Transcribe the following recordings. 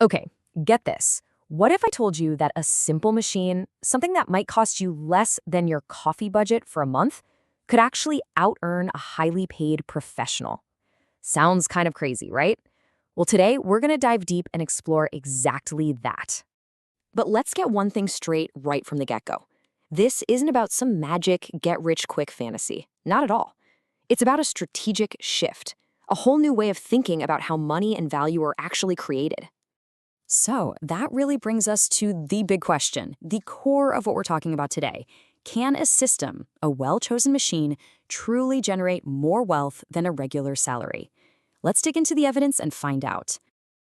Okay, get this. What if I told you that a simple machine, something that might cost you less than your coffee budget for a month, could actually out-earn a highly paid professional? Sounds kind of crazy, right? Well, today we're going to dive deep and explore exactly that. But let's get one thing straight right from the get-go. This isn't about some magic get-rich-quick fantasy. Not at all. It's about a strategic shift, a whole new way of thinking about how money and value are actually created. So that really brings us to the big question, the core of what we're talking about today. Can a system, a well-chosen machine, truly generate more wealth than a regular salary? Let's dig into the evidence and find out.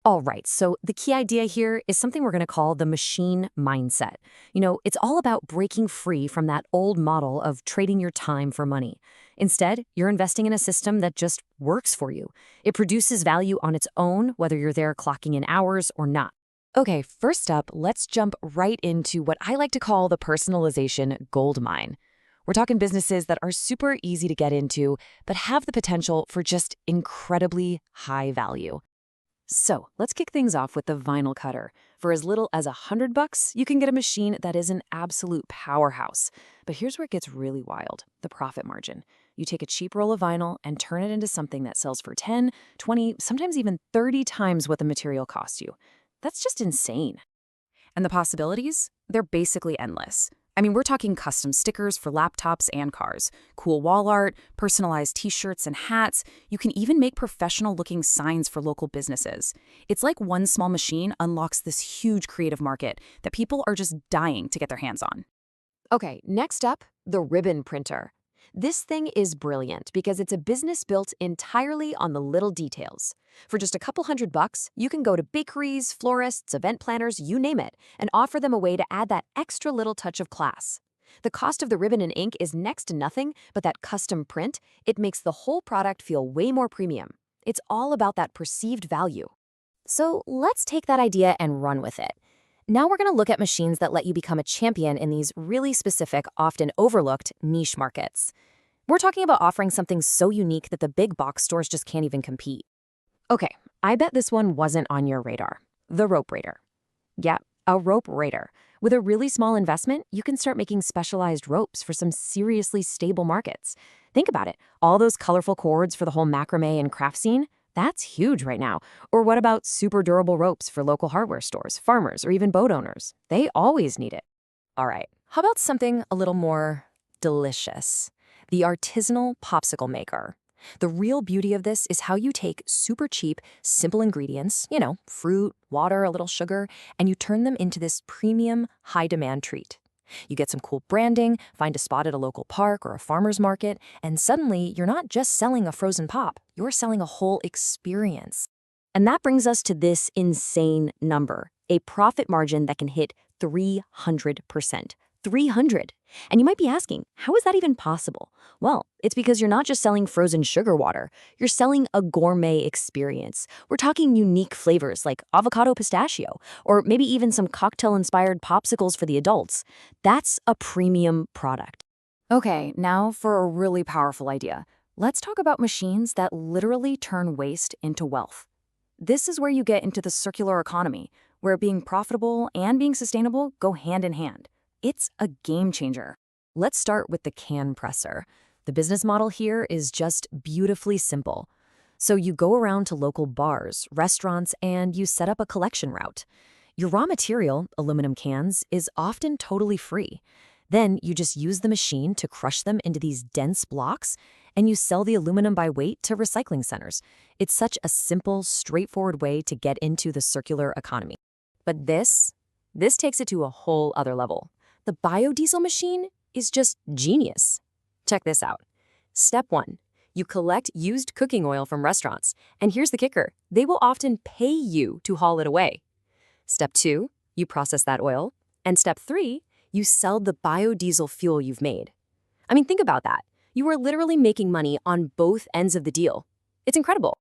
All right, so the key idea here is something we're going to call the machine mindset. It's all about breaking free from that old model of trading your time for money. Instead, you're investing in a system that just works for you. It produces value on its own, whether you're there clocking in hours or not. Okay, first up, let's jump right into what I like to call the personalization gold mine. We're talking businesses that are super easy to get into, but have the potential for just incredibly high value. So let's kick things off with the vinyl cutter. For as little as $100, you can get a machine that is an absolute powerhouse. But here's where it gets really wild, the profit margin. You take a cheap roll of vinyl and turn it into something that sells for 10, 20, sometimes even 30 times what the material costs you. That's just insane. And the possibilities? They're basically endless. I mean, we're talking custom stickers for laptops and cars, cool wall art, personalized t-shirts and hats. You can even make professional-looking signs for local businesses. It's like one small machine unlocks this huge creative market that people are just dying to get their hands on. Okay, next up, the ribbon printer. This thing is brilliant because it's a business built entirely on the little details. For just a couple $100, you can go to bakeries, florists, event planners, you name it, and offer them a way to add that extra little touch of class. The cost of the ribbon and ink is next to nothing, but that custom print, it makes the whole product feel way more premium. It's all about that perceived value. So let's take that idea and run with it. Now we're going to look at machines that let you become a champion in these really specific, often overlooked niche markets. We're talking about offering something so unique that the big box stores just can't even compete. Okay, I bet this one wasn't on your radar. The rope raider. Yeah, a rope raider. With a really small investment, you can start making specialized ropes for some seriously stable markets. Think about it. All those colorful cords for the whole macrame and craft scene? That's huge right now. Or what about super durable ropes for local hardware stores, farmers, or even boat owners? They always need it. All right, how about something a little more delicious? The artisanal popsicle maker. The real beauty of this is how you take super cheap, simple ingredients, fruit, water, a little sugar, and you turn them into this premium, high-demand treat. You get some cool branding, find a spot at a local park or a farmer's market, and suddenly you're not just selling a frozen pop, you're selling a whole experience. And that brings us to this insane number, a profit margin that can hit 300%. 300. And you might be asking, how is that even possible? Well, it's because you're not just selling frozen sugar water. You're selling a gourmet experience. We're talking unique flavors like avocado pistachio, or maybe even some cocktail-inspired popsicles for the adults. That's a premium product. Okay, now for a really powerful idea. Let's talk about machines that literally turn waste into wealth. This is where you get into the circular economy, where being profitable and being sustainable go hand in hand. It's a game changer. Let's start with the can presser. The business model here is just beautifully simple. So you go around to local bars, restaurants, and you set up a collection route. Your raw material, aluminum cans, is often totally free. Then you just use the machine to crush them into these dense blocks, and you sell the aluminum by weight to recycling centers. It's such a simple, straightforward way to get into the circular economy. But this takes it to a whole other level. The biodiesel machine is just genius. Check this out. Step 1. You collect used cooking oil from restaurants. And here's the kicker. They will often pay you to haul it away. Step 2. You process that oil. And step 3. You sell the biodiesel fuel you've made. I mean, think about that. You are literally making money on both ends of the deal. It's incredible.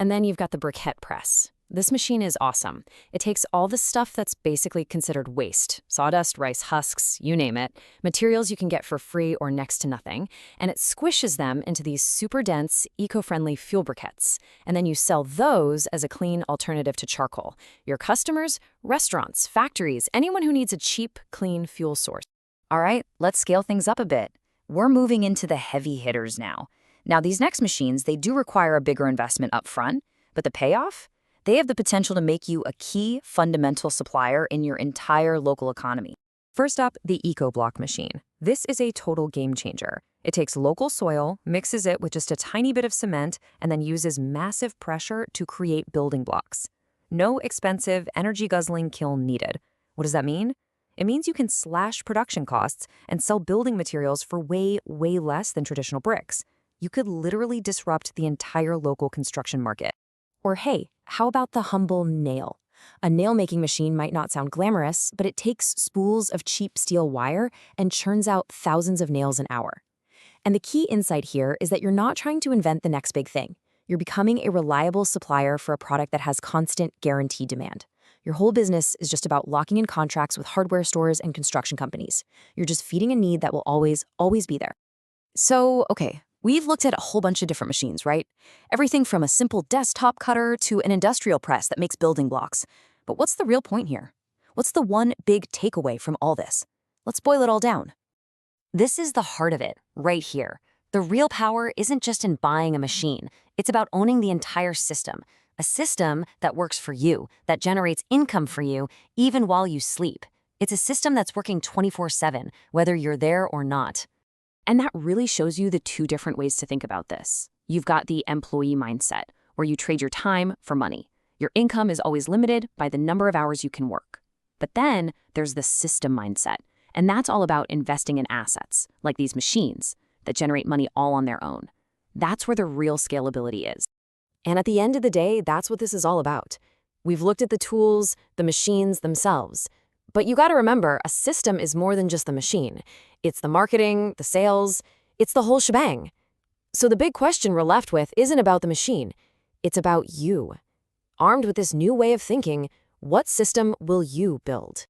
And then you've got the briquette press. This machine is awesome. It takes all the stuff that's basically considered waste, sawdust, rice husks, you name it, materials you can get for free or next to nothing, and it squishes them into these super dense, eco-friendly fuel briquettes. And then you sell those as a clean alternative to charcoal. Your customers, restaurants, factories, anyone who needs a cheap, clean fuel source. All right, let's scale things up a bit. We're moving into the heavy hitters now. Now, these next machines, they do require a bigger investment up front, but the payoff? They have the potential to make you a key fundamental supplier in your entire local economy. First up, the EcoBlock machine. This is a total game changer. It takes local soil, mixes it with just a tiny bit of cement, and then uses massive pressure to create building blocks. No expensive, energy-guzzling kiln needed. What does that mean? It means you can slash production costs and sell building materials for way, way less than traditional bricks. You could literally disrupt the entire local construction market. Or hey, how about the humble nail? A nail-making machine might not sound glamorous, but it takes spools of cheap steel wire and churns out thousands of nails an hour. And the key insight here is that you're not trying to invent the next big thing. You're becoming a reliable supplier for a product that has constant, guaranteed demand. Your whole business is just about locking in contracts with hardware stores and construction companies. You're just feeding a need that will always, always be there. So, okay. We've looked at a whole bunch of different machines, right? Everything from a simple desktop cutter to an industrial press that makes building blocks. But what's the real point here? What's the one big takeaway from all this? Let's boil it all down. This is the heart of it, right here. The real power isn't just in buying a machine. It's about owning the entire system. A system that works for you, that generates income for you, even while you sleep. It's a system that's working 24/7, whether you're there or not. And that really shows you the two different ways to think about this. You've got the employee mindset, where you trade your time for money. Your income is always limited by the number of hours you can work. But then there's the system mindset, and that's all about investing in assets, like these machines, that generate money all on their own. That's where the real scalability is. And at the end of the day, that's what this is all about. We've looked at the tools, the machines themselves. But you gotta remember, a system is more than just the machine. It's the marketing, the sales, it's the whole shebang. So the big question we're left with isn't about the machine. It's about you. Armed with this new way of thinking, what system will you build?